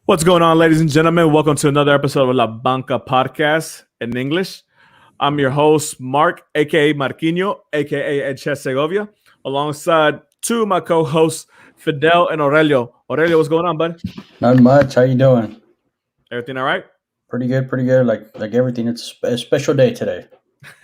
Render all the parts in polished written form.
What's going on, ladies and gentlemen? Welcome to another episode of La Banca Podcast in English. I'm your host, Mark, aka Marquinho, aka Edche Segovia, alongside two of my co-hosts, Fidel and Aurelio. Aurelio, what's going on, bud? Not much. How you doing? Everything all right? Pretty good, pretty good. Like everything. It's a special day today.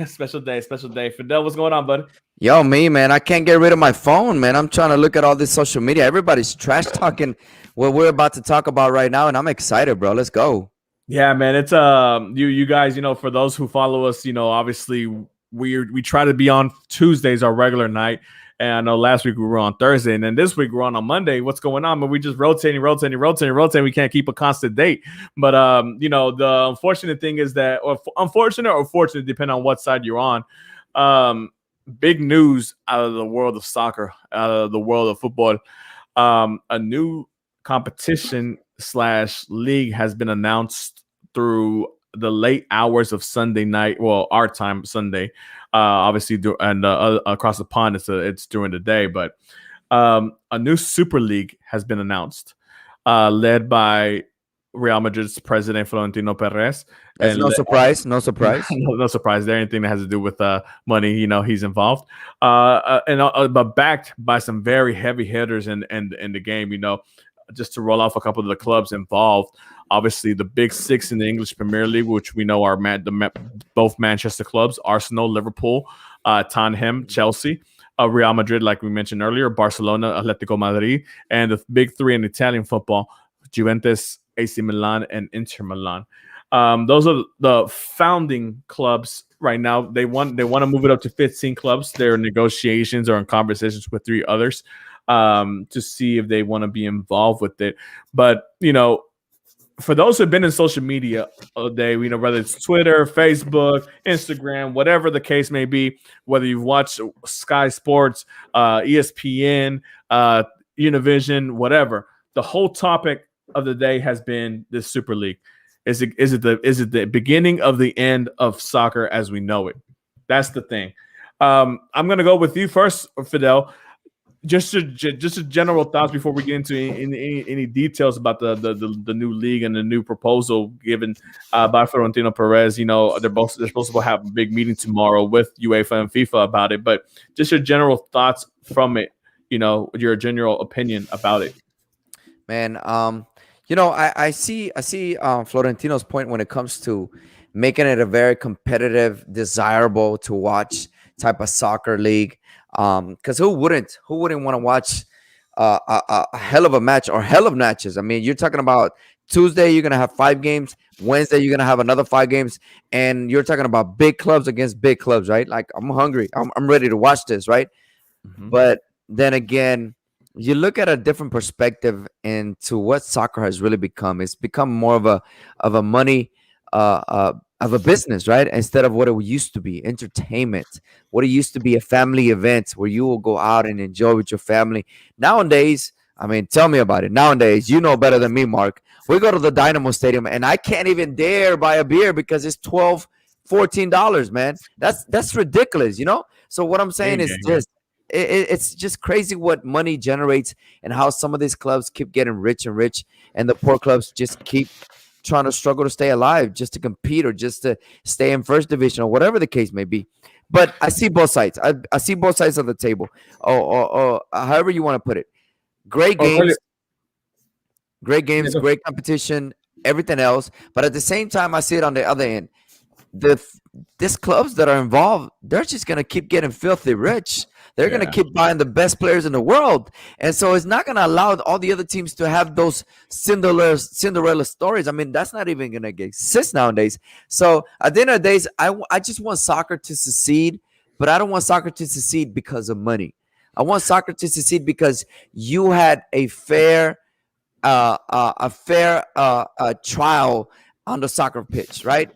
Special day, special day. Fidel, what's going on, bud? Yo, me, man, I can't get rid of my phone, man. I'm trying to look at all this social media. Everybody's trash talking what we're about to talk about right now, and I'm excited, bro. Let's go. Yeah, man. It's you guys, for those who follow us, obviously we try to be on Tuesdays, our regular night. And I know last week we were on Thursday, and then this week we're on Monday. What's going on? But we just rotating. We can't keep a constant date. But the unfortunate thing is that, or unfortunate or fortunate, depending on what side you're on. Big news out of the world of soccer, out of the world of football. A new competition / league has been announced through the late hours of Sunday night. Well, our time Sunday, obviously, and across the pond it's during the day. But a new Super League has been announced, led by Real Madrid's president Florentino Perez. That's no surprise. No surprise. No surprise there. Anything that has to do with money, he's involved. But backed by some very heavy hitters in the game. Just to roll off a couple of the clubs involved. Obviously, the big six in the English Premier League, which we know are both Manchester clubs: Arsenal, Liverpool, Tottenham, Chelsea, Real Madrid, like we mentioned earlier, Barcelona, Atletico Madrid, and the big three in Italian football: Juventus, AC Milan, and Inter Milan. Those are the founding clubs right now. They want to move it up to 15 clubs. They're in negotiations or in conversations with three others to see if they want to be involved with it. But, for those who have been in social media all day, whether it's Twitter, Facebook, Instagram, whatever the case may be, whether you've watched Sky Sports, ESPN, Univision, whatever, the whole topic of the day has been this Super League. Is it the beginning of the end of soccer as we know it? That's the thing. I'm gonna go with you first, Fidel. Just general thoughts before we get into any details about the new league and the new proposal given by Florentino Perez. They're supposed to have a big meeting tomorrow with UEFA and FIFA about it. But just your general thoughts from it. Your general opinion about it. Man, I see Florentino's point when it comes to making it a very competitive, desirable to watch type of soccer league. Because who wouldn't want to watch a hell of a match or hell of matches? I mean, you're talking about Tuesday, you're gonna have 5 games. Wednesday, you're gonna have another 5 games, and you're talking about big clubs against big clubs, right? Like, I'm hungry. I'm ready to watch this, right? Mm-hmm. But then again, you look at a different perspective into what soccer has really become. It's become more of a money of a business, right? Instead of what it used to be, entertainment. What it used to be, a family event where you will go out and enjoy with your family. Nowadays, I mean, tell me about it. Nowadays, you know better than me, Mark. We go to the Dynamo Stadium, and I can't even dare buy a beer because it's $12, $14, man. That's ridiculous, So what I'm saying is just, it's just crazy what money generates and how some of these clubs keep getting rich and rich, and the poor clubs just keep trying to struggle to stay alive, just to compete or just to stay in first division or whatever the case may be. But I see both sides. I see both sides of the table, or however you want to put it. Great games, great competition, everything else. But at the same time, I see it on the other end. These clubs that are involved, they're just going to keep getting filthy rich. They're going to keep buying the best players in the world. And so it's not going to allow all the other teams to have those Cinderella stories. I mean, that's not even going to exist nowadays. So at the end of the days, I just want soccer to succeed, but I don't want soccer to succeed because of money. I want soccer to succeed because you had a fair trial on the soccer pitch, right?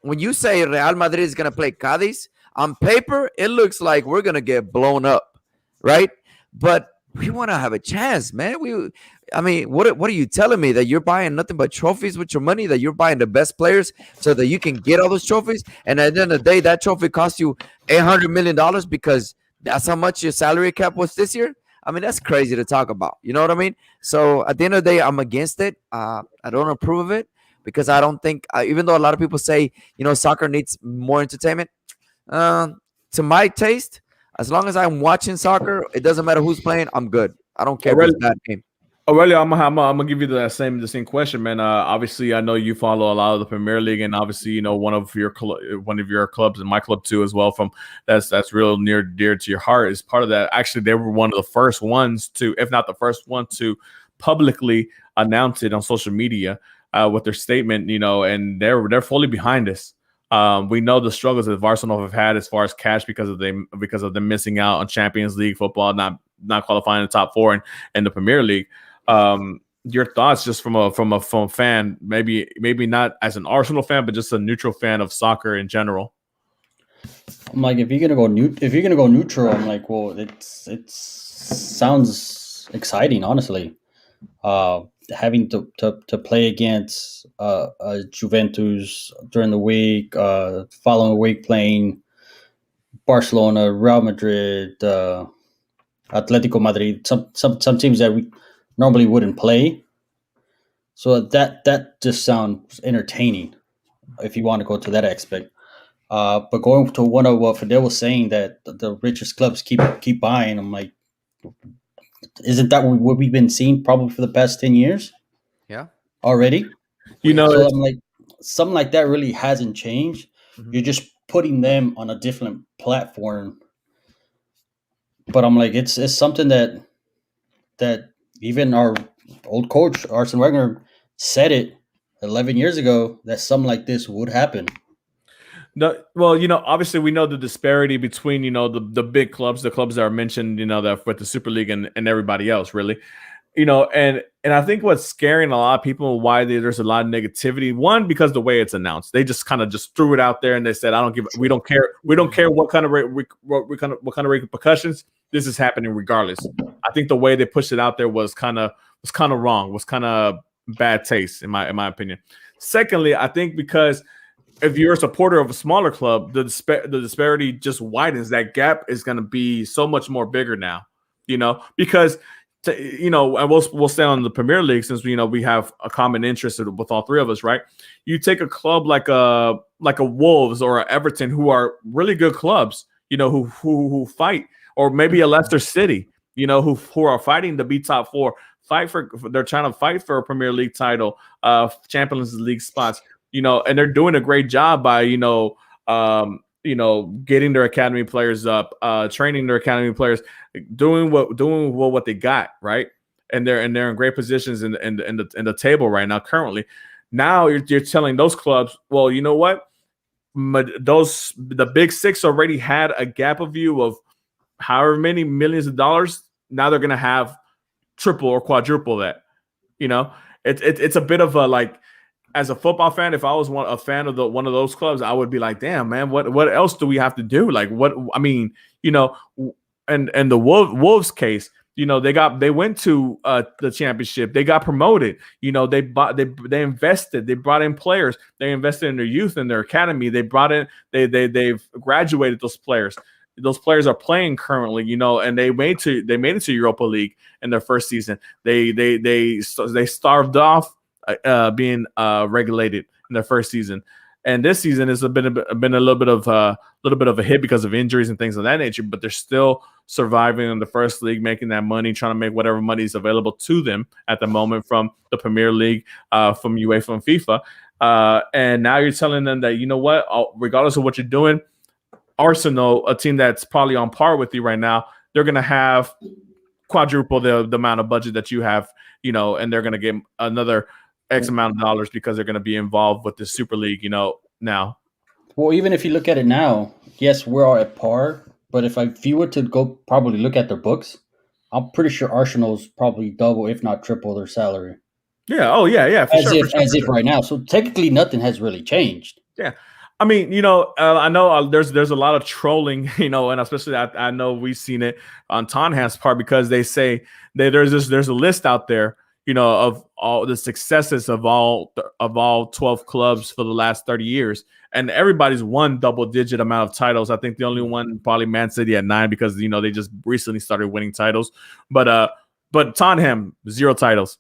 When you say Real Madrid is going to play Cadiz, on paper, it looks like we're going to get blown up, right? But we want to have a chance, man. What are you telling me? That you're buying nothing but trophies with your money? That you're buying the best players so that you can get all those trophies? And at the end of the day, that trophy costs you $800 million because that's how much your salary cap was this year? I mean, that's crazy to talk about. You know what I mean? So at the end of the day, I'm against it. I don't approve of it because I don't think, even though a lot of people say, soccer needs more entertainment, uh, to my taste, as long as I'm watching soccer, it doesn't matter who's playing. I'm good. I don't care if it's bad game. Aurelio, I'm gonna give you the same question, man. Obviously, I know you follow a lot of the Premier League, and obviously, one of your clubs, and my club too, as well. From that's real near dear to your heart. Is part of that. Actually, they were one of the first ones to, if not the first one to, publicly announce it on social media with their statement. And they're fully behind us. We know the struggles that Barcelona have had as far as cash because of them missing out on Champions League football, not qualifying in the top four in the Premier League. Your thoughts, just from a fan, maybe not as an Arsenal fan, but just a neutral fan of soccer in general. I'm like, if you're gonna go neutral, I'm like, well, it sounds exciting, honestly. Having to play against Juventus during the week, following week playing Barcelona, Real Madrid, Atletico Madrid, some teams that we normally wouldn't play. So that just sounds entertaining if you want to go to that aspect. But going to one of what Fidel was saying, that the richest clubs keep buying, I'm like, isn't that what we've been seeing probably for the past 10 years Yeah. already? So It's- I'm like, something like that really hasn't changed. Mhm. You're just putting them on a different platform. But I'm like, it's something that even our old coach Arsene Wenger said it 11 years ago, that something like this would happen. No, well, obviously we know the disparity between, the big clubs, the clubs that are mentioned, that with the Super League and everybody else, really. And I think what's scaring a lot of people, why there's a lot of negativity. One, because the way it's announced, they just kind of just threw it out there and they said, we don't care what kind of repercussions. This is happening regardless. I think the way they pushed it out there was kind of wrong, was kind of bad taste in my opinion. Secondly, I think because if you're a supporter of a smaller club, the disparity just widens. That gap is going to be so much more bigger now, because and we'll stay on the Premier League since we have a common interest with all three of us, right? You take a club like a Wolves or a Everton, who are really good clubs, who fight, or maybe a Leicester City, who are fighting to be top four, they're trying to fight for a Premier League title, Champions League spots, and they're doing a great job by getting their academy players up, training their academy players, doing what they got, right? And they're in great positions in the table right now. Currently, now you're telling those clubs, well, you know what? The big six already had a gap of view of however many millions of dollars. Now they're gonna have triple or quadruple that. It's a bit of a, like, as a football fan, if I was a fan of one of those clubs, I would be like, damn, man, what else do we have to do? Like, what, I mean, and the Wolves case, they went to the championship, they got promoted, they invested, they brought in players, they invested in their youth and their academy, they've graduated those players. Those players are playing currently, and they made it to Europa League in their first season. They starved off being regulated in their first season, and this season has been a little bit of a hit because of injuries and things of that nature. But they're still surviving in the first league, making that money, trying to make whatever money is available to them at the moment from the Premier League, from UEFA and FIFA. And now you're telling them that, what, regardless of what you're doing, Arsenal, a team that's probably on par with you right now, they're going to have quadruple the amount of budget that you have, and they're going to get another X amount of dollars because they're going to be involved with the Super League, now. Well, even if you look at it now, yes, we're all at par. But if you were to go probably look at their books, I'm pretty sure Arsenal's probably double, if not triple, their salary. Yeah. Oh, yeah. For sure. Right now. So technically, nothing has really changed. Yeah. I mean, I know there's a lot of trolling, and especially I know we've seen it on Tottenham's part, because they say that there's a list out there, of all the successes of all 12 clubs for the last 30 years. And everybody's won double-digit amount of titles. I think the only one probably Man City at 9 because they just recently started winning titles. But Tottenham 0 titles.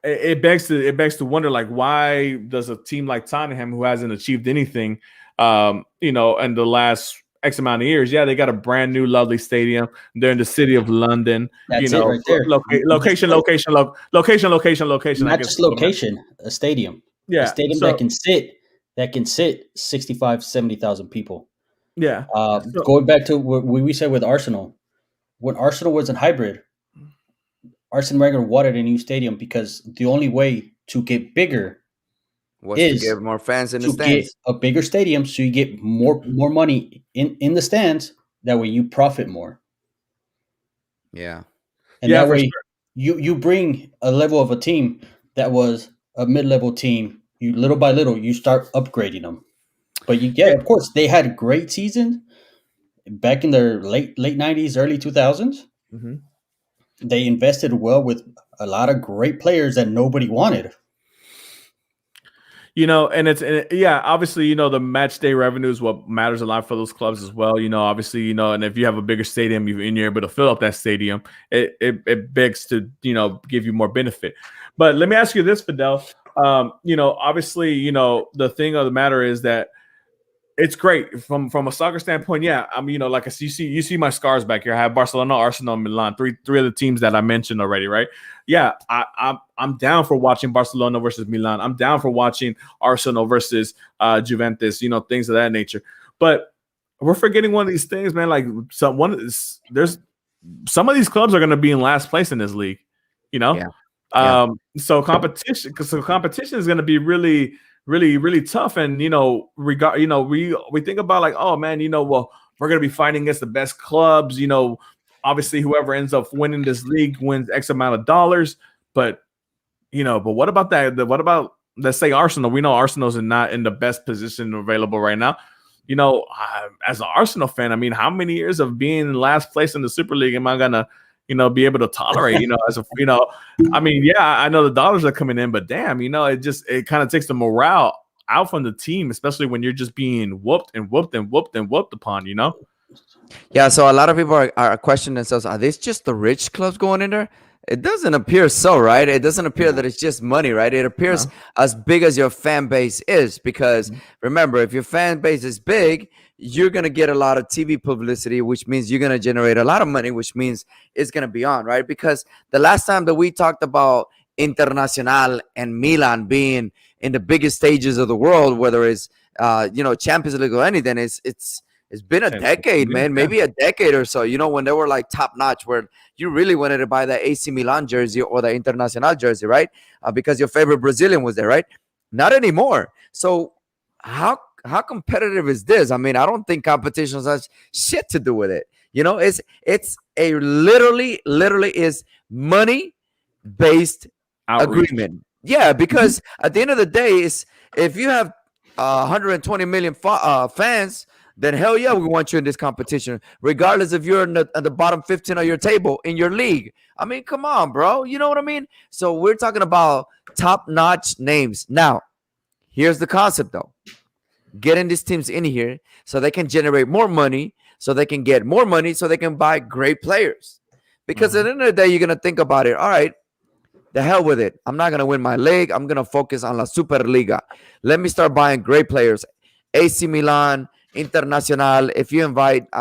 It begs to wonder, like, why does a team like Tottenham, who hasn't achieved anything, in the last X amount of years, they got a brand new, lovely stadium. They're in the city of London. That's it right there. Location. Not I guess just location, a stadium. Yeah, a stadium that can sit 65, 70,000 people. Yeah. Going back to what we said with Arsenal, when Arsenal was in hybrid, Arsene Wenger wanted a new stadium because the only way to get bigger was to get more fans in the stands. Get a bigger stadium, so you get more money in the stands. That way, you profit more. Yeah, and that way, you bring a level of a team that was a mid-level team. You little by little, you start upgrading them. But of course, they had a great season back in their late 90s, early 2000s. Mm-hmm. They invested well with a lot of great players that nobody wanted. And obviously, the match day revenue is what matters a lot for those clubs as well. Obviously, and if you have a bigger stadium and you're able to fill up that stadium, it begs to, give you more benefit. But let me ask you this, Fidel. Obviously, the thing of the matter is that it's great from a soccer standpoint. Yeah, I mean, like you see my scars back here. I have Barcelona, Arsenal, Milan, three of the teams that I mentioned already, right? Yeah, I'm down for watching Barcelona versus Milan. I'm down for watching Arsenal versus Juventus. Things of that nature. But we're forgetting one of these things, man. Like there's some of these clubs are going to be in last place in this league. Yeah. So competition is going to be really, really, really tough. And we think about, like, oh man, well, we're gonna be fighting against the best clubs. Obviously whoever ends up winning this league wins X amount of dollars. But what about that? What about, let's say, Arsenal? We know Arsenal's not in the best position available right now. As an Arsenal fan, I mean, how many years of being in last place in the Super League am I gonna be able to tolerate, I mean, yeah, I know the dollars are coming in, but damn, it kind of takes the morale out from the team, especially when you're just being whooped and whooped and whooped and whooped upon, Yeah, so a lot of people are questioning themselves, are these just the rich clubs going in there? It doesn't appear so, right? It doesn't appear that it's just money, right? It appears as big as your fan base is, because remember, if your fan base is big, you're going to get a lot of TV publicity, which means you're going to generate a lot of money, which means it's going to be on, right? Because the last time that we talked about Internacional and Milan being in the biggest stages of the world, whether it's Champions League or anything, it's been a decade, man, maybe a decade or so, when they were like top notch, where you really wanted to buy the AC Milan jersey or the Internacional jersey, right? Because your favorite Brazilian was there, right? Not anymore. So how competitive is this? I mean, I don't think competition has shit to do with it. It's a literally is money based agreement. Yeah, because at the end of the day, if you have 120 million fans, then hell yeah, we want you in this competition, regardless if you're at the bottom 15 of your table in your league. I mean, come on, bro. You know what I mean? So we're talking about top-notch names. Now, here's the concept, though. Getting these teams in here so they can generate more money, so they can get more money, so they can buy great players. Because at the end of the day, you're going to think about it. All right, the hell with it. I'm not going to win my league. I'm going to focus on La Superliga. Let me start buying great players. AC Milan, Internacional. If you invite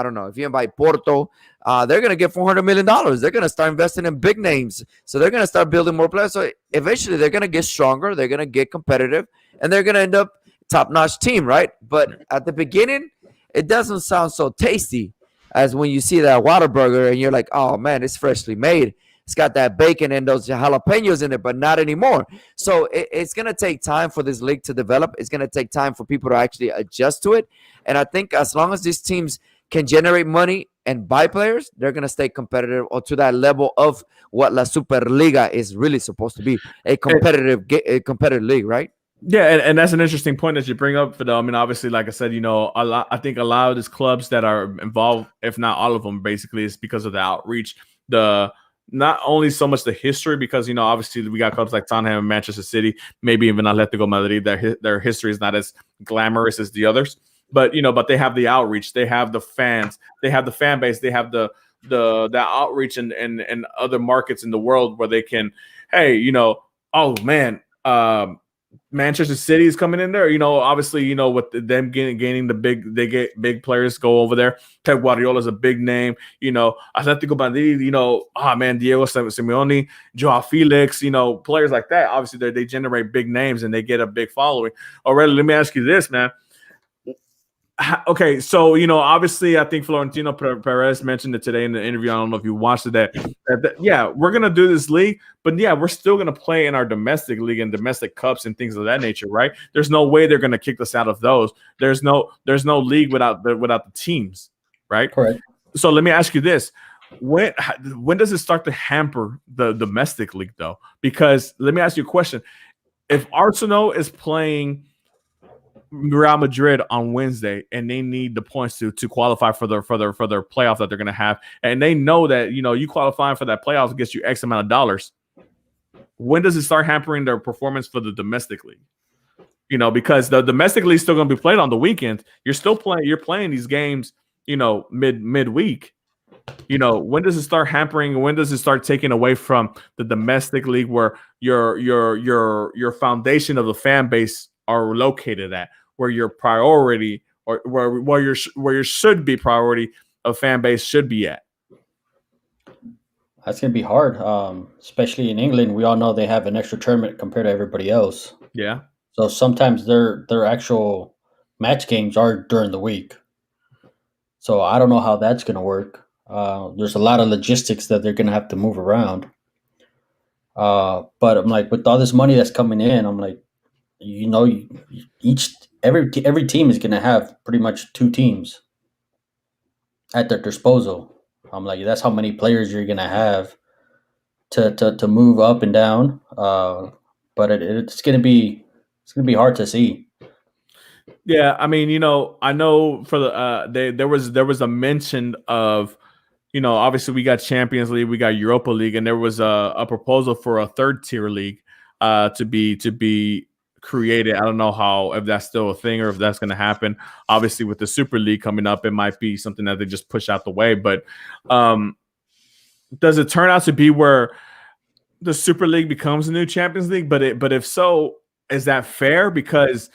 Porto, they're going to get $400 million. They're going to start investing in big names. So they're going to start building more players. So eventually they're going to get stronger. They're going to get competitive. And they're going to end up top-notch team, right? But at the beginning, it doesn't sound so tasty as when you see that Whataburger and you're like, oh, man, it's freshly made. It's got that bacon and those jalapenos in it, but not anymore. So it's going to take time for this league to develop. It's going to take time for people to actually adjust to it. And I think as long as these teams can generate money and buy players, they're going to stay competitive or to that level of what La Superliga is really supposed to be, a competitive league, right? Yeah, and that's an interesting point that you bring up, Fidel. I mean, obviously, like I said, I think a lot of these clubs that are involved, if not all of them, basically, is because of the outreach, the not only so much the history, because obviously we got clubs like Tottenham and Manchester City, maybe even Atletico Madrid. Their history is not as glamorous as the others, but but they have the outreach, they have the fans, they have the fan base, they have the outreach and other markets in the world where they can, hey, oh man, Manchester City is coming in there. Obviously, with them gaining they get big players go over there. Pep Guardiola is a big name. Atletico Madrid. Oh man, Diego Simeone, Joao Felix. Players like that. Obviously, they generate big names and they get a big following. Already, let me ask you this, man. Okay, so obviously, I think Florentino Perez mentioned it today in the interview. I don't know if you watched it. That yeah, we're gonna do this league, but yeah, we're still gonna play in our domestic league and domestic cups and things of that nature, right? There's no way they're gonna kick us out of those. There's no league without the teams, right? Correct. So let me ask you this: when does it start to hamper the domestic league, though? Because let me ask you a question: if Arsenal is playing Real Madrid on Wednesday and they need the points to qualify for their playoff that they're going to have, and they know that you qualifying for that playoff gets you X amount of dollars, when does it start hampering their performance for the domestic league? Because the domestic league is still going to be played on the weekend. You're playing these games midweek. When does it start hampering? When does it start taking away from the domestic league where your foundation of the fan base are located at, where your priority or where your should be priority of fan base should be at? That's gonna be hard, especially in England. We all know they have an extra tournament compared to everybody else. Yeah. So sometimes their actual match games are during the week. So I don't know how that's gonna work. There's a lot of logistics that they're gonna have to move around. But I'm like, with all this money that's coming in, I'm like, every team is going to have pretty much two teams at their disposal. I'm like, that's how many players you're going to have to move up and down. But it's going to be hard to see. Yeah, I mean, I know for the there was a mention of, obviously we got Champions League, we got Europa League, and there was a proposal for a third tier league to be created. I don't know if that's still a thing or if that's going to happen. Obviously, with the Super League coming up, it might be something that they just push out the way. But does it turn out to be where the Super League becomes a new Champions League? But if so, is that fair? Because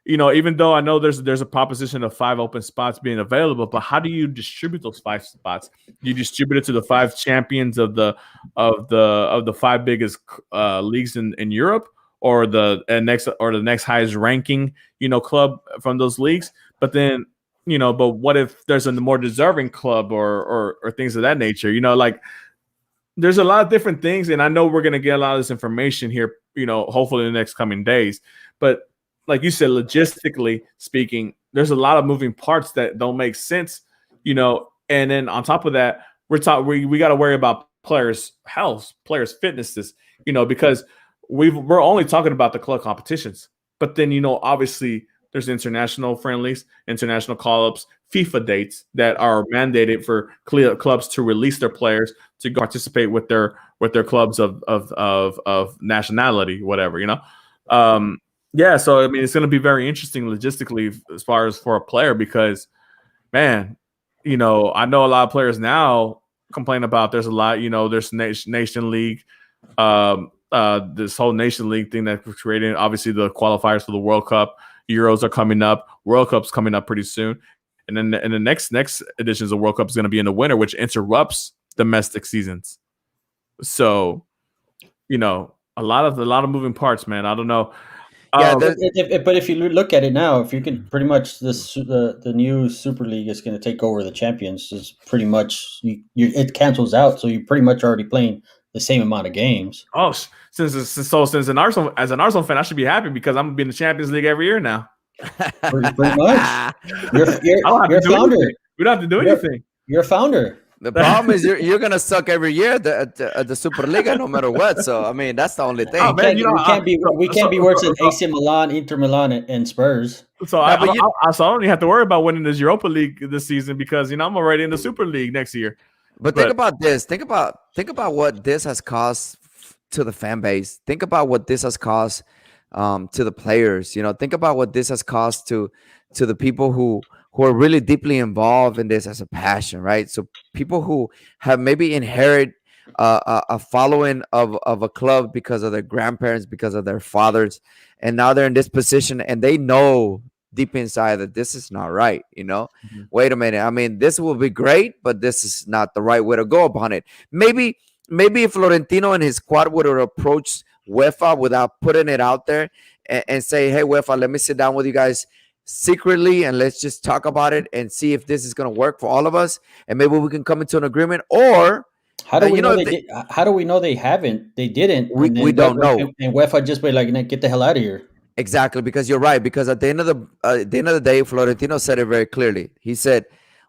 even though I know there's a proposition of 5 open spots being available, but how do you distribute those 5 spots? You distribute it to the 5 champions of the 5 biggest leagues in Europe, or the next highest ranking club from those leagues. But then but what if there's a more deserving club or things of that nature? Like, there's a lot of different things, and I know we're gonna get a lot of this information here, hopefully in the next coming days. But like you said, logistically speaking, there's a lot of moving parts that don't make sense, and then on top of that, we got to worry about players' health, players' fitnesses, because we're only talking about the club competitions, but then obviously there's international friendlies, international call-ups, FIFA dates that are mandated for clubs to release their players to participate with their clubs of nationality, whatever, Yeah, so I mean, it's going to be very interesting logistically as far as for a player, because, man, I know a lot of players now complain about there's a lot, there's Nation League, this whole Nation League thing that was created. Obviously, the qualifiers for the World Cup, Euros are coming up, World Cup's coming up pretty soon, and then in the next editions of World Cup is going to be in the winter, which interrupts domestic seasons. So, a lot of moving parts, man. I don't know. Yeah, But if you look at it now, if you can pretty much the new Super League is going to take over the champions, is pretty much it cancels out, so you're pretty much already playing the same amount of games. Oh, since an Arsenal fan, I should be happy because I'm gonna be in the Champions League every year now. Pretty much. You're a founder. We don't have to do anything. You're a founder. The problem is you're gonna suck every year at the Superliga, no matter what. So I mean, that's the only thing. Oh, man, we can't be worse than AC Milan, Inter Milan, and Spurs. So I don't even have to worry about winning this Europa League this season because I'm already in the Super League next year. But think But about this. Think about what this has caused to the fan base. Think about what this has caused to the players. Think about what this has caused to the people who are really deeply involved in this as a passion, right? So people who have maybe inherit a following of a club because of their grandparents, because of their fathers, and now they're in this position and they know deep inside that this is not right. Mhm. Wait a minute. I mean, this will be great, but this is not the right way to go upon it. Maybe if Florentino and his squad would have approached UEFA without putting it out there and say, hey, UEFA, let me sit down with you guys secretly and let's just talk about it and see if this is going to work for all of us. And maybe we can come into an agreement. Or, How do we know if they did? How do we know they haven't? They didn't, we, and we then don't know. And UEFA just be like, "Nah, get the hell out of here." Exactly, because you're right. Because at the end of the day, Florentino said it very clearly. He said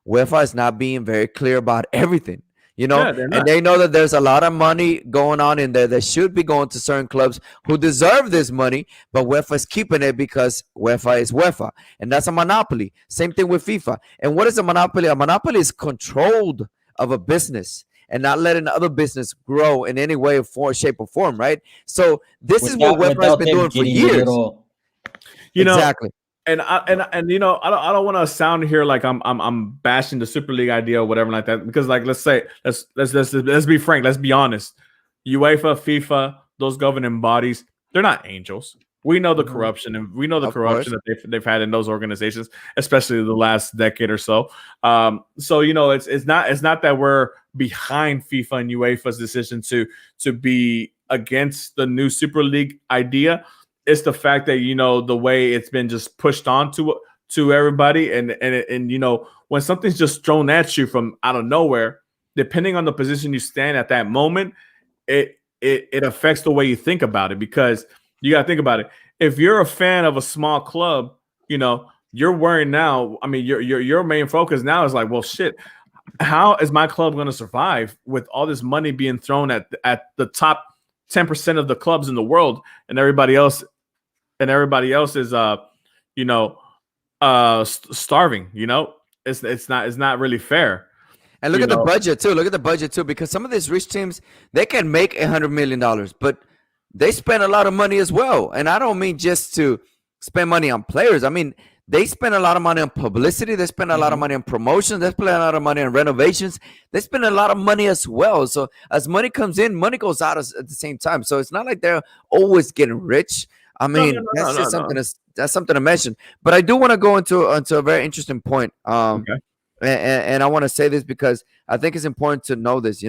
UEFA is not being very clear about everything, Yeah, they're and not. they know that there's a lot of money going on in there that should be going to certain clubs who deserve this money, but UEFA is keeping it because UEFA is UEFA, and that's a monopoly. Same thing with FIFA. And what is a monopoly? A monopoly is controlled of a business and not letting other business grow in any way, or shape, or form, right? So this is what UEFA has Without been them doing for getting a years. little. You know, Exactly. and I don't want to sound here like I'm bashing the Super League idea or whatever like that, because like let's be frank, let's be honest. UEFA, FIFA, those governing bodies, they're not angels. We know the Mhm. corruption, and we know the Of corruption course. that they've had in those organizations, especially the last decade or so. So it's not that we're behind FIFA and UEFA's decision to be against the new Super League idea. It's the fact that the way it's been just pushed on to everybody, and when something's just thrown at you from out of nowhere, depending on the position you stand at that moment, it affects the way you think about it, because you got to think about it. If you're a fan of a small club, you're worrying now. I mean, your main focus now is like, well, shit, how is my club going to survive with all this money being thrown at the top 10% of the clubs in the world, and everybody else is you know starving. It's not really fair. And look you at the know budget too. Look at the budget too, because some of these rich teams, they can make $100 million, but they spend a lot of money as well. And I don't mean just to spend money on players. I mean, they spend a lot of money on publicity. They spend a lot of Mhm. money on promotions. They spend a lot of money on renovations. They spend a lot of money as well. So as money comes in, money goes out at the same time. So it's not like they're always getting rich. I no, no, mean, no, no, that's no, just no. that's something to mention. But I do want to go into a very interesting point. Okay. And I want to say this because I think it's important to know this.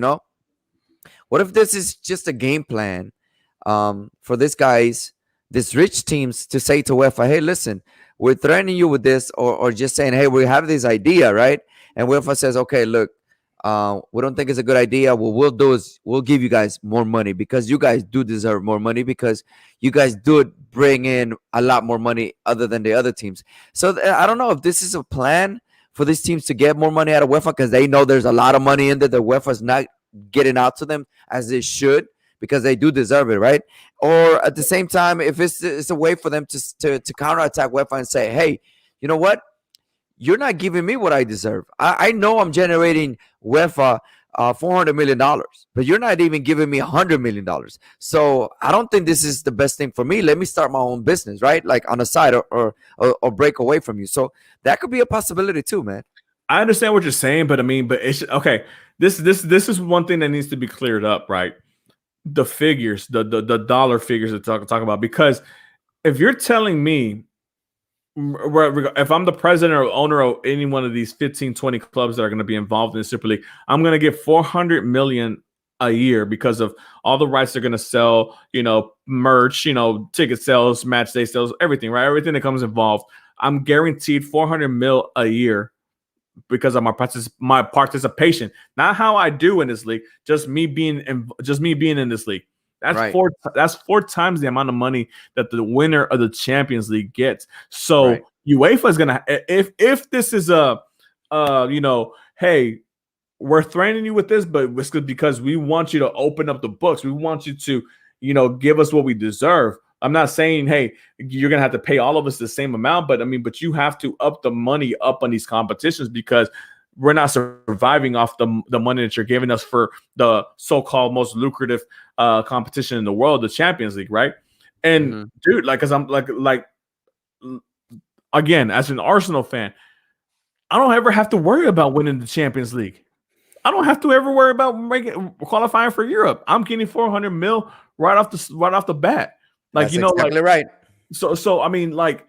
What if this is just a game plan for these rich teams to say to UEFA, hey, listen, we're threatening you with this, or just saying, hey, we have this idea, right? And UEFA says, okay, look, we don't think it's a good idea. What we'll do is we'll give you guys more money because you guys do deserve more money because you guys do bring in a lot more money other than the other teams. So I don't know if this is a plan for these teams to get more money out of UEFA because they know there's a lot of money in there that UEFA's not getting out to them as they should because they do deserve it, right? Or at the same time, if it's a way for them to counterattack UEFA and say, hey, you know what? You're not giving me what I deserve. I know I'm generating UEFA $400 million, but you're not even giving me $100 million. So I don't think this is the best thing for me. Let me start my own business, right? Like on the side, or break away from you. So that could be a possibility too, man. I understand what you're saying, but I mean, but it's okay. This is one thing that needs to be cleared up, right? The figures, the dollar figures to talk about, because if you're telling me, if I'm the president or owner of any one of these 15, 20 clubs that are going to be involved in the Super League, I'm going to get 400 million a year because of all the rights they're going to sell, merch, ticket sales, match day sales, everything, right? Everything that comes involved. I'm guaranteed 400 mil a year because of my participation, not how I do in this league, just me being in this league. That's Right. four times the amount of money that the winner of the Champions League gets. Right. So UEFA is gonna, if this is hey, we're threatening you with this, but it's because we want you to open up the books. We want you to, give us what we deserve. I'm not saying, hey, you're gonna have to pay all of us the same amount, but I mean, but you have to up the money up on these competitions because we're not surviving off the money that you're giving us for the so-called most lucrative competition in the world, the Champions League, right? And dude, like, cause I'm like again, as an Arsenal fan, I don't ever have to worry about winning the Champions League. I don't have to ever worry about qualifying for Europe. I'm getting 400 mil right off the bat. Like, That's exactly like, right. So I mean, like,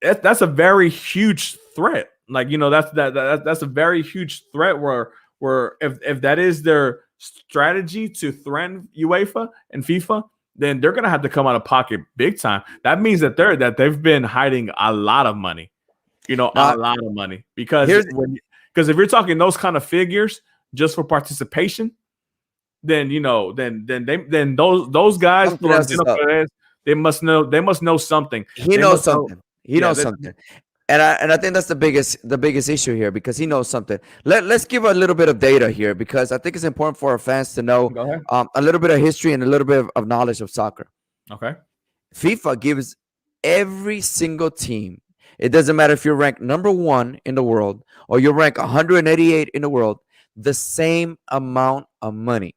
that's a very huge threat. Like, that's a very huge threat where if that is their strategy to threaten UEFA and FIFA, then they're gonna have to come out of pocket big time. That means that they've been hiding a lot of money, a lot of money. Because if you're talking those kind of figures just for participation, then then those guys, Perez, they must know something. He knows something. He knows something. And I think that's the biggest issue here, because he knows something. Let's give a little bit of data here, because I think it's important for our fans to know a little bit of history and a little bit of knowledge of soccer. Okay. FIFA gives every single team, it doesn't matter if you're ranked number 1 in the world or you're ranked 188 in the world, the same amount of money.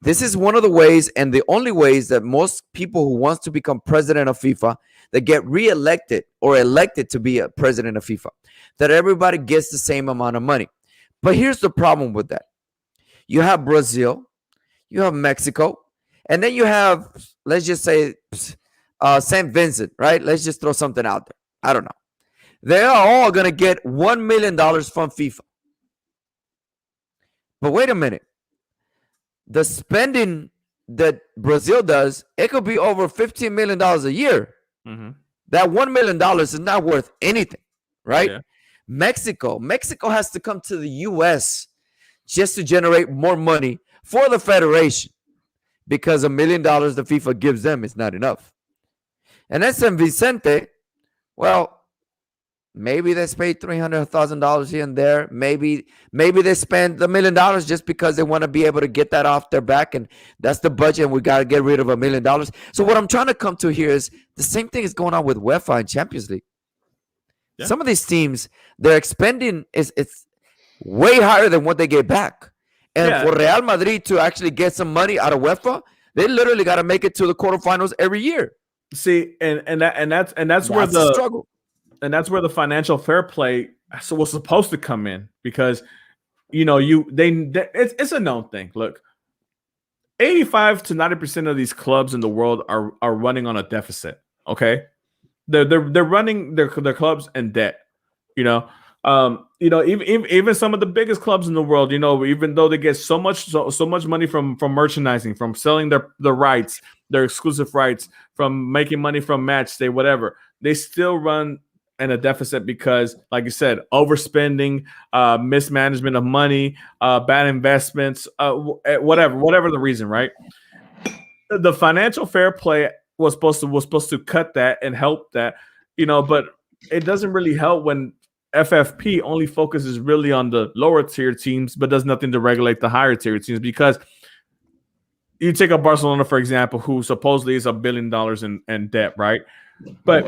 This is one of the ways, and the only ways, that most people who wants to become president of FIFA, that get re-elected or elected to be a president of FIFA, that everybody gets the same amount of money. But here's the problem with that. You have Brazil, you have Mexico, and then you have, let's just say, St. Vincent, right? Let's just throw something out there. I don't know. They are all going to get $1 million from FIFA. But wait a minute. The spending that Brazil does, it could be over $15 million a year. That $1 million is not worth anything, right? Yeah. Mexico has to come to the U.S. just to generate more money for the federation, because $1 million the FIFA gives them is not enough. And then San Vicente, well, maybe they spend $300,000 here and there. Maybe they spend $1 million just because they want to be able to get that off their back, and that's the budget, and we got to get rid of $1 million. So what I'm trying to come to here is the same thing is going on with UEFA and Champions League. Yeah. Some of these teams, their expending it's way higher than what they get back. And for Real Madrid to actually get some money out of UEFA, they literally got to make it to the quarterfinals every year. See, and that's where the struggle. And that's where the financial fair play was supposed to come in, because it's a known thing. Look, 85 to 90% of these clubs in the world are running on a deficit. Okay, they're running their clubs in debt. Even some of the biggest clubs in the world, even though they get so much money from merchandising, from selling their rights, their exclusive rights, from making money from match day, whatever, they still run in a deficit because, like you said, overspending, mismanagement of money, bad investments, whatever the reason, right? The financial fair play was supposed to cut that and help that, but it doesn't really help when FFP only focuses really on the lower tier teams, but does nothing to regulate the higher tier teams. Because you take a Barcelona, for example, who supposedly is $1 billion in debt, right? But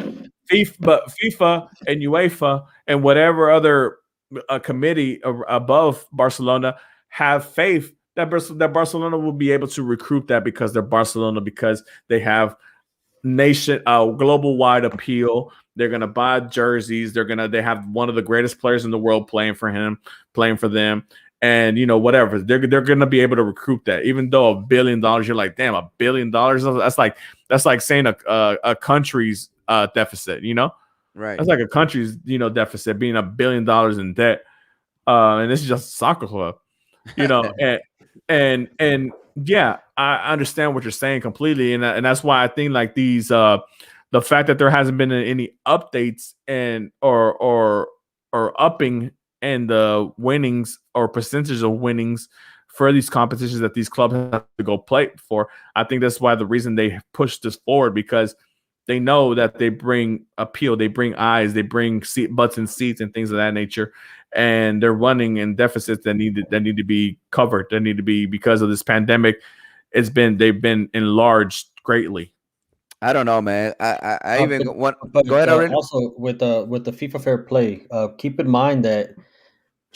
FIFA and UEFA and whatever other committee above Barcelona have faith that Barcelona will be able to recruit that, because they're Barcelona, because they have global wide appeal. They're gonna buy jerseys. They have one of the greatest players in the world playing for them. And whatever, they're gonna be able to recruit that. Even though $1 billion, you're like, damn, $1 billion. That's like saying a country's deficit. Right? That's like a country's deficit being $1 billion in debt. And this is just a soccer club. and yeah, I understand what you're saying completely, and that's why I think like these the fact that there hasn't been any updates and or upping and the winnings or percentage of winnings for these competitions that these clubs have to go play for. I think that's why the reason they push this forward, because they know that they bring appeal, they bring eyes, they bring butts and seats and things of that nature, and they're running in deficits that need to be covered. That need to be, because of this pandemic, they've been enlarged greatly. I don't know, man. I even want. But go ahead. Also, with the FIFA Fair Play, keep in mind that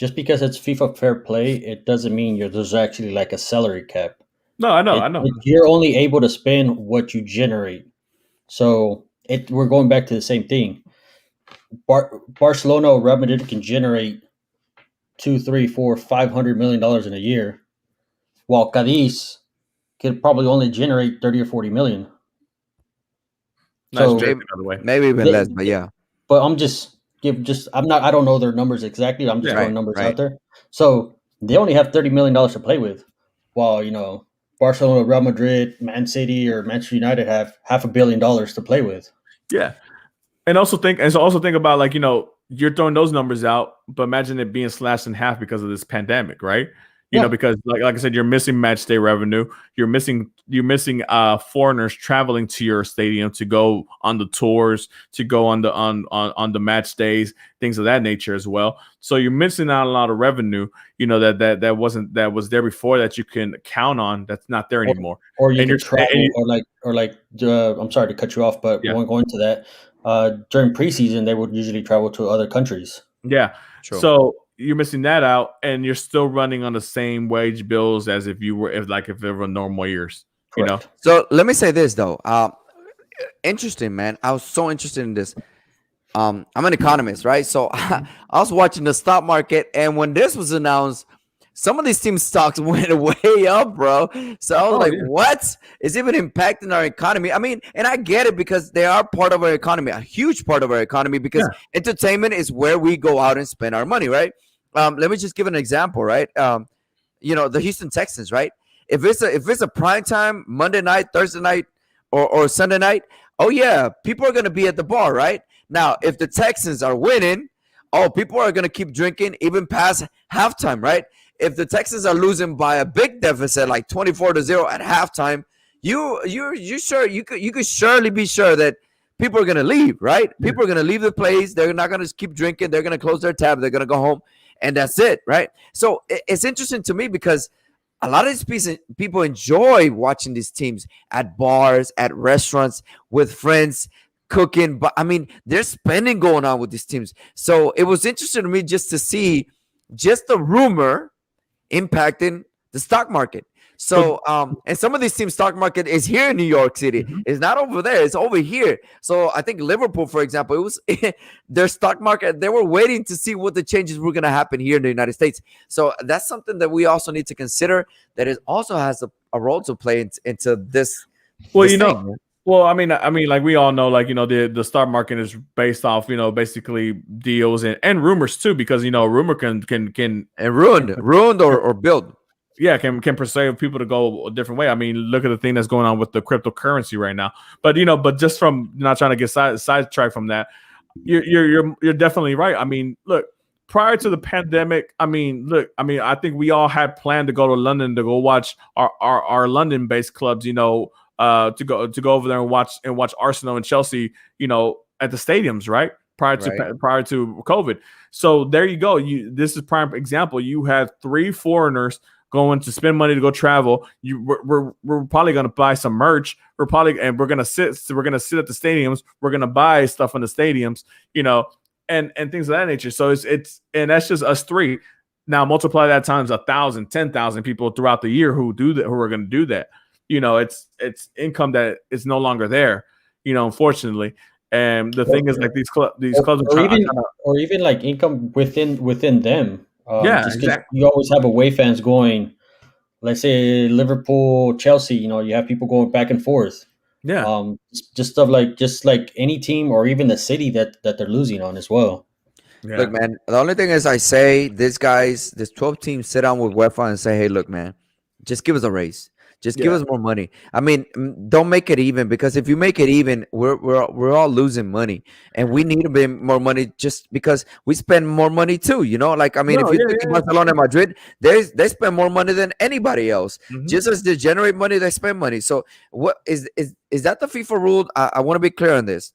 just because it's FIFA Fair Play, it doesn't mean there's actually like a salary cap. No, I know. You're only able to spend what you generate. So we're going back to the same thing. Barcelona or Real Madrid can generate two, three, four, $500 million in a year, while Cadiz could probably only generate 30 or 40 million. Nice So jersey, maybe, by the way. maybe even they, less, but yeah, but I'm not, I don't know their numbers exactly. I'm just Yeah. throwing numbers right. out there. So they only have $30 million to play with, while Barcelona, Real Madrid, Man City, or Manchester United have $500 million to play with. Yeah. And also think about, like, you're throwing those numbers out, but imagine it being slashed in half because of this pandemic, right? Yeah. Because like I said, you're missing match day revenue. You're missing foreigners traveling to your stadium to go on the tours, to go on the match days, things of that nature as well. So you're missing out a lot of revenue, that was there before, that you can count on, that's not there anymore. Or you And could travel, I'm sorry to cut you off, but Yeah. going to that, during preseason, they would usually travel to other countries. Yeah. True. So you're missing that out, and you're still running on the same wage bills as if there were normal years. Correct. So let me say this though. Interesting, man. I was so interested in this. I'm an economist, right? So I was watching the stock market, and when this was announced, some of these team stocks went way up, bro. So I was what is even impacting our economy? I mean, and I get it, because they are part of our economy, a huge part of our economy, because entertainment is where we go out and spend our money, right? Let me just give an example, right? The Houston Texans, right? If it's a prime time Monday night, Thursday night, or Sunday night, oh yeah, people are gonna be at the bar, right? Now, if the Texans are winning, people are gonna keep drinking even past halftime, right? If the Texans are losing by a big deficit, like 24-0 at halftime, you could surely be sure that people are gonna leave, right? People are gonna leave the place. They're not gonna keep drinking. They're gonna close their tab. They're gonna go home, and that's it, right? So it's interesting to me, because a lot of these people enjoy watching these teams at bars, at restaurants, with friends, cooking. But I mean, there's spending going on with these teams. So it was interesting to me just to see just the rumor impacting the stock market. So and some of these teams' stock market is here in New York City. It's not over there, it's over here. So I think Liverpool, for example, it was their stock market, they were waiting to see what the changes were going to happen here in the United States. So that's something that we also need to consider, that it also has a role to play into this. Well, this thing. Well, I mean, like we all know, like, the stock market is based off, basically deals and rumors too, because rumor can and ruined or build. Yeah, can persuade people to go a different way. I mean, look at the thing that's going on with the cryptocurrency right now. But but just from not trying to get sidetracked from that, you're definitely right. I mean, look, prior to the pandemic, I think we all had planned to go to London to go watch our London-based clubs, to go over there and watch Arsenal and Chelsea, at the stadiums, right? Prior to COVID. So there you go. This is prime example. You have 3 foreigners going to spend money to go travel. We're probably going to buy some merch. We're going to sit at the stadiums. We're going to buy stuff in the stadiums, and things of that nature. So and that's just us 3. Now multiply that times 1,000, 10,000 people throughout the year who do that, who are going to do that. It's income that is no longer there, unfortunately. And the thing is, like, these clubs or even like income within them. Exactly. You always have away fans going. Let's say Liverpool, Chelsea. You have people going back and forth. Yeah. Just stuff like any team, or even the city that they're losing on as well. Yeah. Look, man, the only thing is, I say this 12 teams sit down with UEFA and say, hey, look, man, just give us a raise. Just give us more money. I mean, don't make it even, because if you make it even, we're all losing money, and we need a bit more money just because we spend more money too. Like, I mean, if you think Barcelona and Madrid, they spend more money than anybody else. Just as they generate money, they spend money. So what is that the FIFA rule? I want to be clear on this.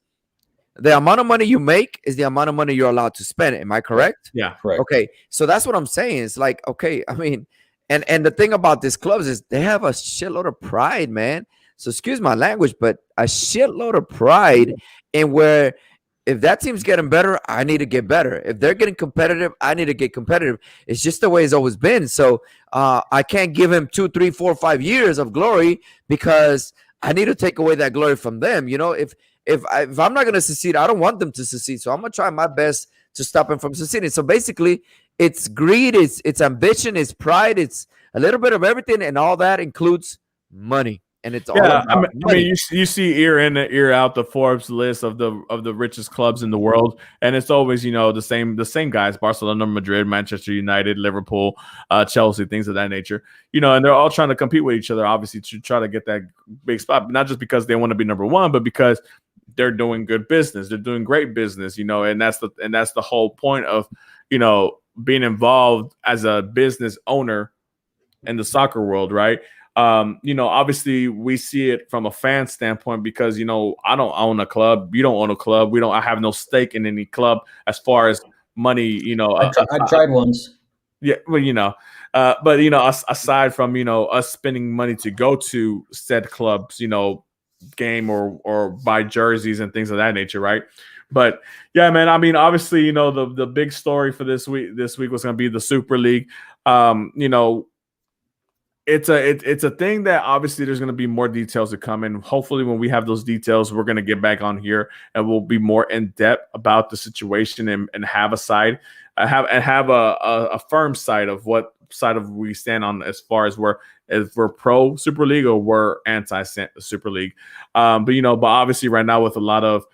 The amount of money you make is the amount of money you're allowed to spend. Am I correct? Yeah, correct. Okay, so that's what I'm saying. It's like, okay, I mean. And the thing about these clubs is they have a shitload of pride, man. So excuse my language, but a shitload of pride in where if that team's getting better, I need to get better. If they're getting competitive, I need to get competitive. It's just the way it's always been. So I can't give him 2, 3, 4, 5 years of glory because I need to take away that glory from them. If I'm not going to succeed, I don't want them to succeed. So I'm going to try my best to stop him from succeeding. So basically, it's greed, it's ambition, it's pride, it's a little bit of everything, and all that includes money. And it's all about money. You see year in and year out the Forbes list of the richest clubs in the world, and it's always the same guys: Barcelona, Madrid, Manchester United, Liverpool, Chelsea, things of that nature. And they're all trying to compete with each other, obviously, to try to get that big spot. Not just because they want to be number one, but because they're doing good business. They're doing great business, and that's the whole point of being involved as a business owner in the soccer world, right? Obviously we see it from a fan standpoint because, I don't own a club. You don't own a club. I have no stake in any club as far as money, I tried once. Yeah. Well, but, aside from, us spending money to go to said clubs, game or buy jerseys and things of that nature. Right. But yeah, man, I mean, obviously, the big story for this week was going to be the Super League. It's a thing that obviously there's going to be more details to come in. Hopefully when we have those details, we're going to get back on here and we'll be more in depth about the situation and have a side, have a firm side of what side of we stand on as far as if we're pro Super League or we're anti Super League. But obviously right now with a lot of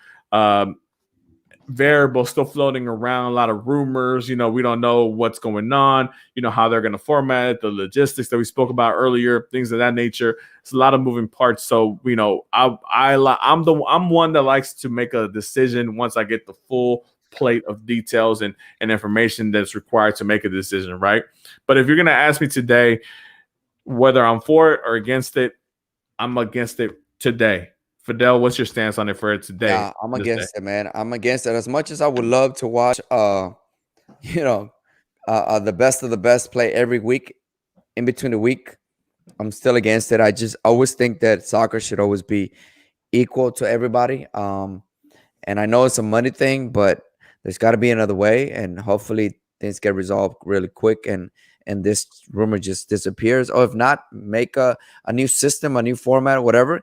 variables still floating around, a lot of rumors, we don't know what's going on, how they're going to format it, the logistics that we spoke about earlier, things of that nature. It's a lot of moving parts. So, I'm one that likes to make a decision once I get the full plate of details and information that's required to make a decision, right? But if you're going to ask me today whether I'm for it or against it, I'm against it today. Fidel, what's your stance on it for today? Yeah, I'm against it, man. I'm against it. As much as I would love to watch, the best of the best play every week in between the week, I'm still against it. I just always think that soccer should always be equal to everybody. And I know it's a money thing, but there's got to be another way. And hopefully things get resolved really quick and this rumor just disappears. Or if not, make a new system, a new format, whatever.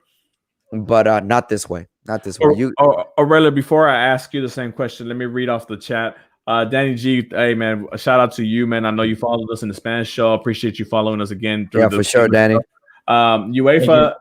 But not this way. Not this way. Aurelia, before I ask you the same question, let me read off the chat. Danny G, hey man, a shout out to you, man. I know you followed us in the Spanish show. Appreciate you following us again. Yeah, for sure, Danny. UEFA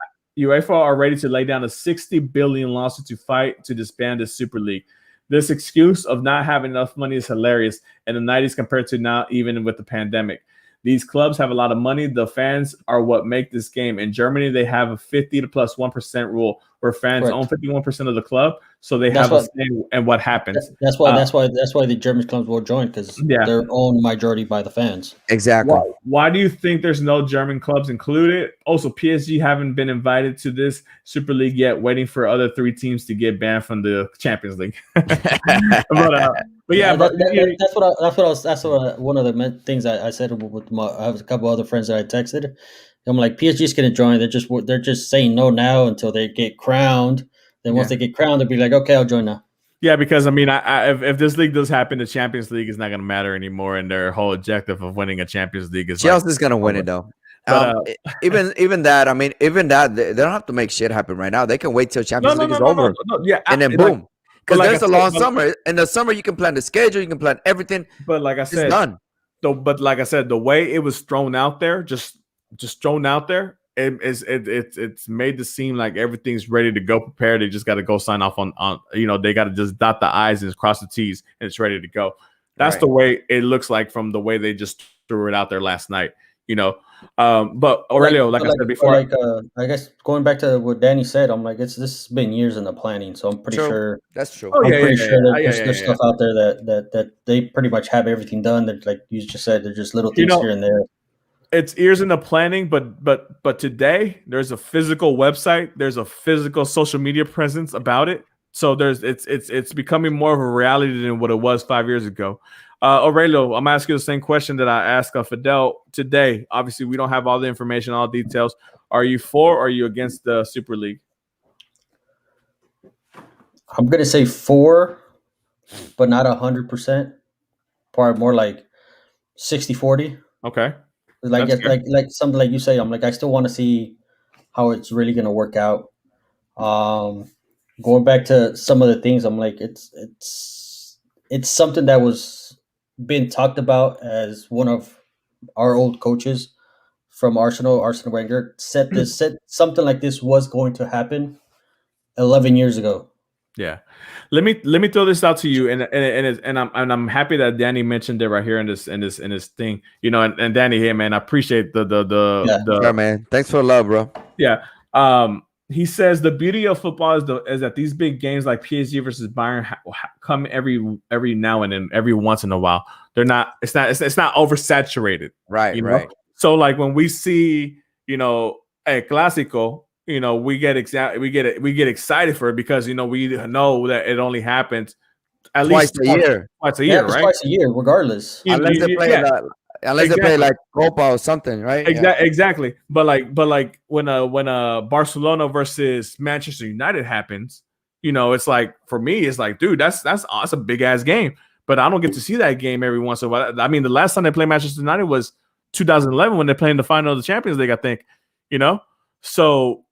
are ready to lay down a $60 billion lawsuit to fight to disband the Super League. This excuse of not having enough money is hilarious in the 90s compared to now, even with the pandemic. These clubs have a lot of money. The fans are what make this game. In Germany, they have a 50 to plus 1% rule where fans own 51% of the club, so they have a say in what happens. That's why the German clubs will join because they're owned majority by the fans. Exactly. Why do you think there's no German clubs included? Also, PSG haven't been invited to this Super League yet, waiting for other 3 teams to get banned from the Champions League. But yeah, that's what one of the things I said with I have a couple other friends that I texted. I'm like, PSG's going to join. They're just saying no now until they get crowned. Then once they get crowned, they'll be like, okay, I'll join now. Yeah, because I mean, if this league does happen, the Champions League is not going to matter anymore, and their whole objective of winning a Champions League is Chelsea's going to win it though. But, even that, I mean, even that they don't have to make shit happen right now. They can wait till Champions League is over, and then boom. Because there's a long summer. In the summer, you can plan the schedule, you can plan everything. But like I said, it's done. But like I said, the way it was thrown out there, just thrown out there, it's made it seem like everything's ready to go, prepared. They just got to go sign off on they got to just dot the I's and cross the T's, and it's ready to go. That's the way it looks like from the way they just threw it out there last night. But Aurelio, like I said before, I guess going back to what Danny said, I'm like, this has been years in the planning, so I'm pretty sure that's true. I'm pretty sure there's stuff out there that they pretty much have everything done. That, like you just said, they're just little things here and there. It's years in the planning, but today there's a physical website, there's a physical social media presence about it. So it's becoming more of a reality than what it was 5 years ago. Aurelio, I'm asking you the same question that I asked Fidel today. Obviously, we don't have all the information, all details. Are you for or are you against the Super League? I'm going to say for, but not 100%. Probably more like 60-40. Okay, Like that's it, fair. like something like you say. I'm like I still want to see how it's really gonna work out. Um, Going back to some of the things, I'm like it's something that was being talked about as one of our old coaches from Arsenal, Arsene Wenger, said something like this was going to happen 11 years ago. Yeah, let me throw this out to you, and I'm happy that Danny mentioned it right here in this thing, and Danny, hey man, I appreciate Yeah, Sure, man. Thanks for the love, bro. yeah. He says the beauty of football is that these big games like PSG versus Bayern come every now and then, every once in a while. They're not. It's not oversaturated. Right, You know. right. So like when we see a clásico, we get excited for it because we know that it only happens at Twice least a year, twice a yeah, year, it's right? twice a year, regardless. Yeah, unless they play exactly. like Copa or something, right? Yeah. Exactly. But like when Barcelona versus Manchester United happens, it's like for me, it's like, dude, that's a big ass game. But I don't get to see that game every once in a while. I mean, the last time they played Manchester United was 2011 when they played in the final of the Champions League, I think. You know, so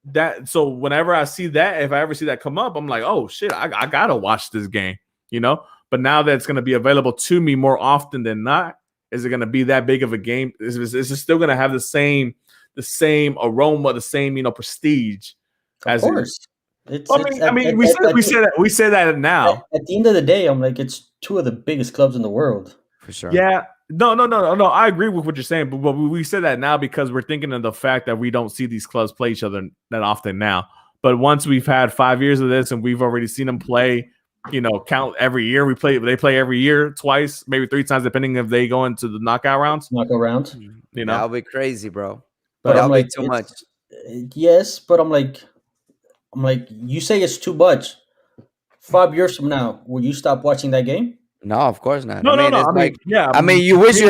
whenever I see that, if I ever see that come up, I'm like, oh shit, I gotta watch this game. But now that it's gonna be available to me more often than not, is it going to be that big of a game? Is it still going to have the same aroma, the same prestige Of as it? course, I mean, we say that now. at the end of the day, I'm like it's two of the biggest clubs in the world. For sure. Yeah, no. I agree with what you're saying, but we say that now because we're thinking of the fact that we don't see these clubs play each other that often now. But once we've had 5 years of this and we've already seen them play, count every year they play every year twice, maybe 3 times, depending if they go into the knockout rounds. Not go around. That'll be crazy, bro. But I'm That'll be like, too much. it's yes, but I'm like, you say it's too much. 5 years from now, will you stop watching that game? No, of course not. No, I mean, no. it's I mean, like, yeah, I mean, you wish yeah.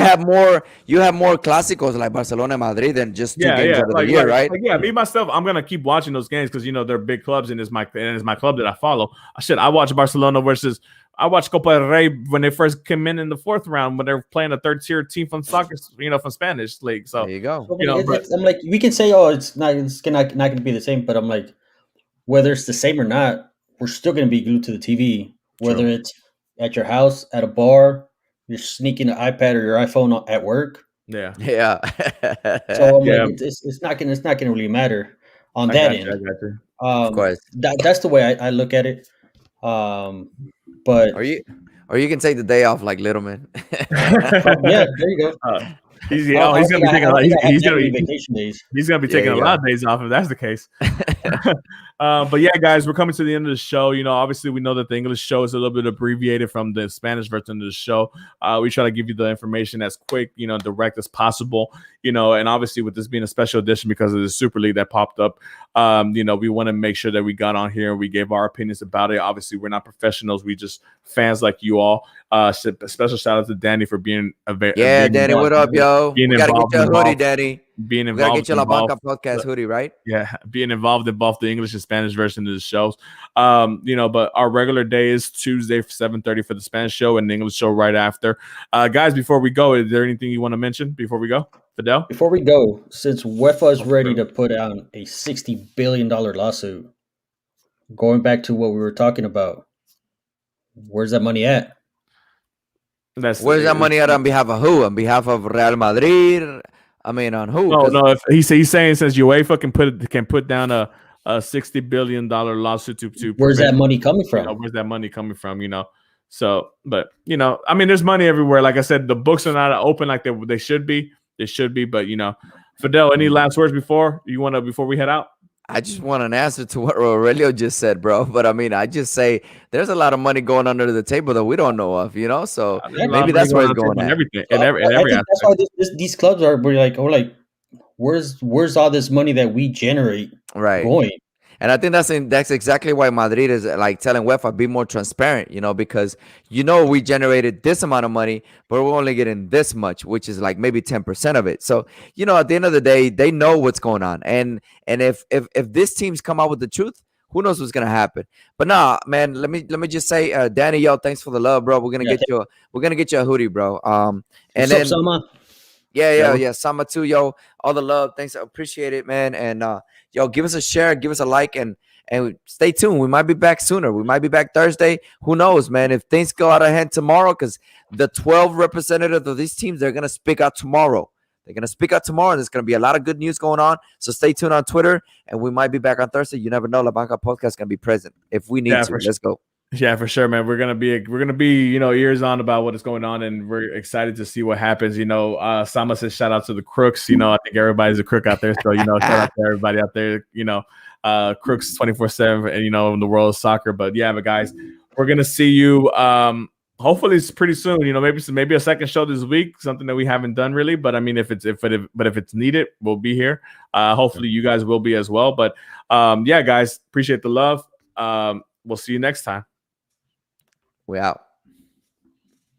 you have more clásicos like Barcelona and Madrid than just two Yeah, games yeah, out of the year, right? yeah. Me myself, I'm gonna keep watching those games because they're big clubs and it's my club that I follow. I watch Barcelona versus I watched Copa del Rey when they first came in the 4th round when they were playing a 3rd-tier team from soccer, from Spanish league. So There you go. So, I'm like, we can say, oh, it's not going to be the same, but I'm like, whether it's the same or not, we're still going to be glued to the TV. Whether True. it's at your house, at a bar, you're sneaking an iPad or your iPhone at work. Yeah, Yeah. So I'm Yeah. like, it's not gonna really matter on I that got you. I end. got you. Of course. That's the way I look at it. But Or you can take the day off like Littleman. yeah, there you go. He's I don't gonna be think taking I a lot. don't think I have He's that gonna many be vacation days. He's gonna be There taking a you lot go. of days off if that's the case. But yeah, guys, we're coming to the end of the show. Obviously, we know that the English show is a little bit abbreviated from the Spanish version of the show. We try to give you the information as quick, direct as possible. And obviously, with this being a special edition because of the Super League that popped up, we want to make sure that we got on here and we gave our opinions about it. Obviously, we're not professionals; we just fans like you all. Special shout out to Danny for being Yeah, Danny, what up, yo? being We gotta get involved, you a hoodie, involved. Danny. being We gotta involved get you a La involved. Banca podcast hoodie, right? Yeah, being involved in both the English and Spanish version of the shows. But our regular day is Tuesday for 7:30 for the Spanish show and the English show right after. Guys, before we go, is there anything you want to mention before we go? Fidel? Before we go, since UEFA is ready to put out a $60 billion lawsuit, going back to what we were talking about, where's that money at? Where's that money at on behalf of who? On behalf of Real Madrid? I mean, on who? No. If he's saying since UEFA can put down a $60 billion lawsuit to Where's that prevent- money coming from? where's that money coming from? So, but I mean, there's money everywhere. Like I said, the books are not open like they should be. They should be, but Fidel, any last words before we head out? I just want an answer to what Aurelio just said, bro. But I mean, I just say there's a lot of money going under the table that we don't know of, So maybe that's where it's going at. Everything So in every I think aspect. that's why these clubs we're like, where's all this money that we generate Right. going? And I think that's exactly why Madrid is like telling UEFA be more transparent, because we generated this amount of money, but we're only getting this much, which is like maybe 10% of it. So at the end of the day, they know what's going on, and if these teams come out with the truth, who knows what's gonna happen. But nah, man, let me just say, Danny, yo, thanks for the love, bro. We're gonna Yeah, get you a hoodie, bro. And what's then up, Sama? yeah, Sama too, yo. All the love, thanks, I appreciate it, man. And yo, give us a share, give us a like, and stay tuned. We might be back sooner. We might be back Thursday. Who knows, man? If things go out of hand tomorrow, because the 12 representatives of these teams, they're gonna speak out tomorrow. They're gonna speak out tomorrow. There's gonna be a lot of good news going on. So stay tuned on Twitter, and we might be back on Thursday. You never know. La Banca Podcast is gonna be present if we need to. Let's go. Yeah, for sure, man. We're gonna be ears on about what is going on, and we're excited to see what happens. Sama says shout out to the crooks. I think everybody's a crook out there, so shout out to everybody out there. Crooks 24/7, and in the world of soccer. But guys, we're gonna see you. Hopefully it's pretty soon. Maybe a second show this week, something that we haven't done really. But I mean, if it's needed, we'll be here. Hopefully you guys will be as well. But guys, appreciate the love. We'll see you next time. We out.